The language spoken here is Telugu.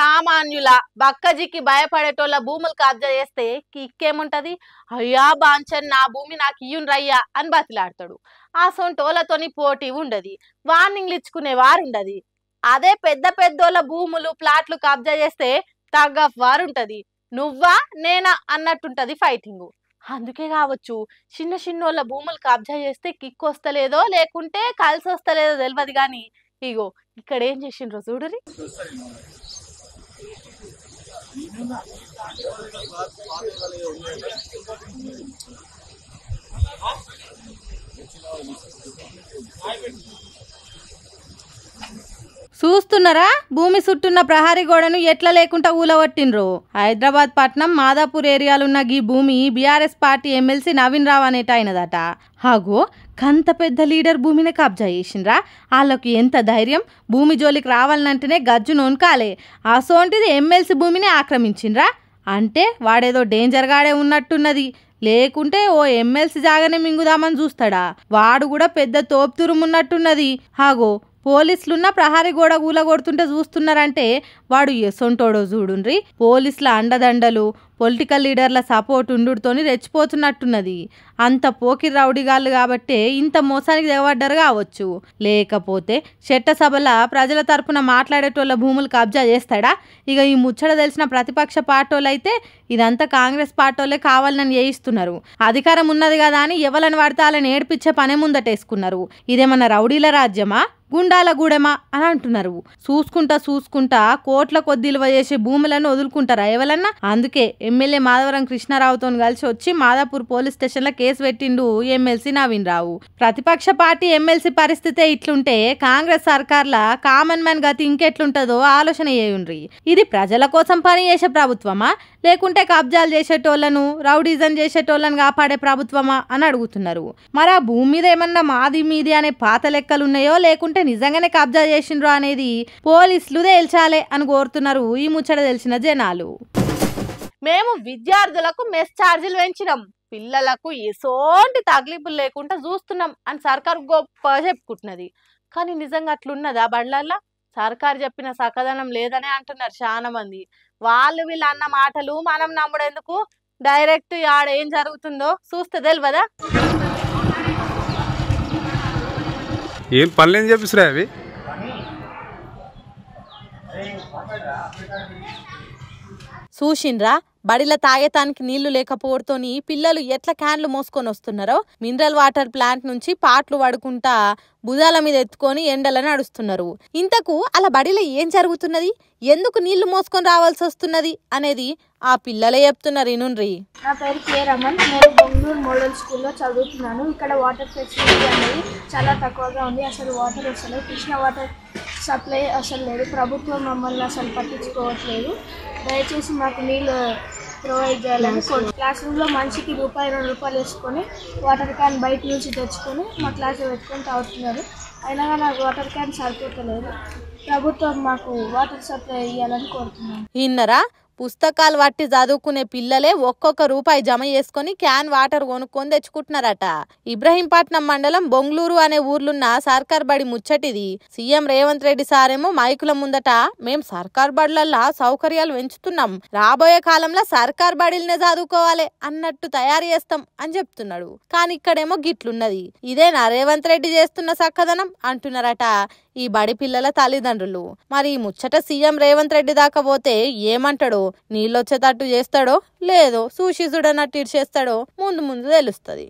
సామాన్యుల బక్కజికి భయపడేటోళ్ళ భూములు కబ్జా చేస్తే కిక్కేముంటది? అయ్యా బాంచన్ నా భూమి నాకు ఇయ్యున్ రయ్యా అని బతిలాడతాడు. ఆ సొంటోళ్ళతోని పోటీ ఉండది, వార్నింగ్లు ఇచ్చుకునే వారు ఉండది. అదే పెద్ద పెద్దోళ్ళ భూములు ప్లాట్లు కబ్జా చేస్తే తగ్గఫ్ వారుంటది, నువ్వా నేనా అన్నట్టుంటది ఫైటింగ్. అందుకే కావచ్చు చిన్న చిన్నోళ్ళ భూములు కబ్జా చేస్తే కిక్ వస్తలేదో లేకుంటే కలిసి వస్తలేదో తెలియదు కానీ ఇగో ఇక్కడ ఏం చేసిండ్రో చూడురి. చూస్తున్నారా భూమి చుట్టూన్న ప్రహారీ గోడను ఎట్లా లేకుండా ఊలగొట్టిండ్రు. హైదరాబాద్ పట్నం మాదాపూర్ ఏరియాలున్న ఈ భూమి బీఆర్ఎస్ పార్టీ ఎమ్మెల్సీ నవీన్ రావు అనేట అయినదట. హాగో కంత పెద్ద లీడర్ భూమిని కబ్జా చేసిండ్రా. వాళ్ళకి ఎంత ధైర్యం, భూమి జోలికి రావాలంటేనే గజ్జు నోన్కాలే, అసోంటిది ఎమ్మెల్సీ భూమిని ఆక్రమించిండ్రా అంటే వాడేదో డేంజర్ గాడే ఉన్నట్టున్నది. లేకుంటే ఓ ఎమ్మెల్సీ జాగానే మింగుదామని చూస్తాడా? వాడు కూడా పెద్ద తోపుతురుమున్నట్టున్నది. హాగో పోలీసులున్న ప్రహారీ గోడ కూలగొడుతుంటే చూస్తున్నారంటే వాడు ఎసొంటోడో చూడుండ్రి. పోలీసుల అండదండలు, పొలిటికల్ లీడర్ల సపోర్ట్ ఉండుతోని రెచ్చిపోతున్నట్టున్నది. అంత పోకి రౌడీగాళ్ళు కాబట్టే ఇంత మోసానికి దిగబడ్డారు కావచ్చు. లేకపోతే చట్టసభల ప్రజల తరపున మాట్లాడేటోళ్ళ భూములు కబ్జా చేస్తాడా? ఇక ఈ ముచ్చట తెలిసిన ప్రతిపక్ష పార్టీలు అయితే ఇదంతా కాంగ్రెస్ పార్టీలే కావాలని చేయిస్తున్నారు. అధికారం ఉన్నది కదా అని ఎవరిని పడితే వాళ్ళని ఏడిపించే పనే ముందటేసుకున్నారు. ఇదేమన్నా రౌడీల రాజ్యమా, గుండాల గూడెమా అని అంటున్నారు. చూసుకుంటా కోట్ల కొద్దిలువ చేసే భూములను వదులుకుంటారా ఎవరన్నా? అందుకే ఎమ్మెల్యే మాధవరం కృష్ణారావుతో కలిసి వచ్చి మాదాపూర్ పోలీస్ స్టేషన్లో కేసు పెట్టిండు ఎమ్మెల్సీ నవీన్ రావు. ప్రతిపక్ష పార్టీ ఎమ్మెల్సీ పరిస్థితే ఇట్లుంటే కాంగ్రెస్ సర్కార్ల కామన్ మ్యాన్ గతి ఇంకెట్లుంటుందో ఆలోచన చేయుండ్రి. ఇది ప్రజల కోసం పని చేసే ప్రభుత్వమా లేకుంటే కబ్జాలు చేసేటోళ్లను రౌడీజం చేసేటోళ్లను కాపాడే ప్రభుత్వమా అని అడుగుతున్నారు. మరి ఆ భూమి మీద ఏమన్నా మాది మీది అనే పాత లెక్కలు ఉన్నాయో లేకుంటే నిజంగానే కబ్జా చేసిండ్రో అనేది పోలీసులు తేల్చాలే అని కోరుతున్నారు ఈ ముచ్చట తెలిసిన జనాలు. మేము విద్యార్థులకు మెస్ ఛార్జీలు పెంచినాం, పిల్లలకు ఎసోంటి తగ్లిపులు లేకుండా చూస్తున్నాం అని సర్కారు గొప్ప చెప్పుకుంటున్నది. కానీ నిజంగా అట్లున్నదా? బళ్ళల్లో సర్కారు చెప్పిన సకదనం లేదనే అంటున్నారు చాలా మంది. వీళ్ళు అన్న మాటలు మనం నమ్ముడెందుకు? డైరెక్ట్ ఆడ ఏం జరుగుతుందో చూస్తే తెలియదా? ఏం పనులు ఏం చెప్పిస్తురా అవి? చూసిండ్రా బడిలో తాగేతానికి నీళ్లు లేకపోవడంతోని పిల్లలు ఎట్లా క్యాన్లు మోసుకొని వస్తున్నారో. మినరల్ వాటర్ ప్లాంట్ నుంచి పాటలు పడుకుంటా భుజాల మీద ఎత్తుకొని ఎండలను నడుస్తున్నారు. ఇంతకు అలా బడిలో ఏం జరుగుతున్నది, ఎందుకు నీళ్లు మోసుకొని రావాల్సి వస్తున్నది అనేది ఆ పిల్లలే చెప్తున్నారు. ఇనుండ్రి. నా పేరు కే రమన్, నేను బెంగళూరు మోడల్ స్కూల్లో చదువుతున్నాను. ఇక్కడ వాటర్ ఫెసిలిటీ అనేది చాలా తక్కువగా ఉంది. అసలు వాటర్ అసలు కృష్ణ వాటర్ సప్లై అసలు లేదు. ప్రభుత్వం మమ్మల్ని అసలు పట్టించుకోవట్లేదు. దయచేసి మాకు నీళ్ళు ప్రొవైడ్ చేయాలని క్లాస్ రూమ్లో మనిషికి ₹2 వేసుకొని వాటర్ క్యాన్ బయట నుంచి తెచ్చుకొని మా క్లాస్లో పెట్టుకొని తాగుతున్నారు. అయినా కానీ నాకు వాటర్ క్యాన్ సరిపోతలేదు. ప్రభుత్వం మాకు వాటర్ సప్లై ఇవ్వాలని కోరుతున్నాను. ఇన్నరా పుస్తకాలు పట్టి చదువుకునే పిల్లలే ఒక్కొక్క రూపాయి జమ చేసుకుని క్యాన్ వాటర్ కొనుక్కొని తెచ్చుకుంటున్నారట. ఇబ్రహీంపట్నం మండలం బొంగళూరు అనే ఊర్లున్న సర్కార్ బడి ముచ్చటిది. సీఎం రేవంత్ రెడ్డి సారేమో మైకుల ముందట మేం సర్కార్ బడులల్లా సౌకర్యాలు పెంచుతున్నాం, రాబోయే కాలంలో సర్కార్ బడిలనే చదువుకోవాలి అన్నట్టు తయారు చేస్తాం అని చెప్తున్నాడు. కానీ ఇక్కడేమో గిట్లున్నది. ఇదేనా రేవంత్ రెడ్డి చేస్తున్న సక్కదనం అంటున్నారట ఈ బడి పిల్లల తల్లిదండ్రులు. మరి ఈ ముచ్చట సీఎం రేవంత్ రెడ్డి దాకా పోతే ఏమంటాడో, నీళ్ళొచ్చేటట్టు చేస్తాడో లేదో, సూషిజుడన్నట్టు చేస్తాడో ముందు తెలుస్తుంది.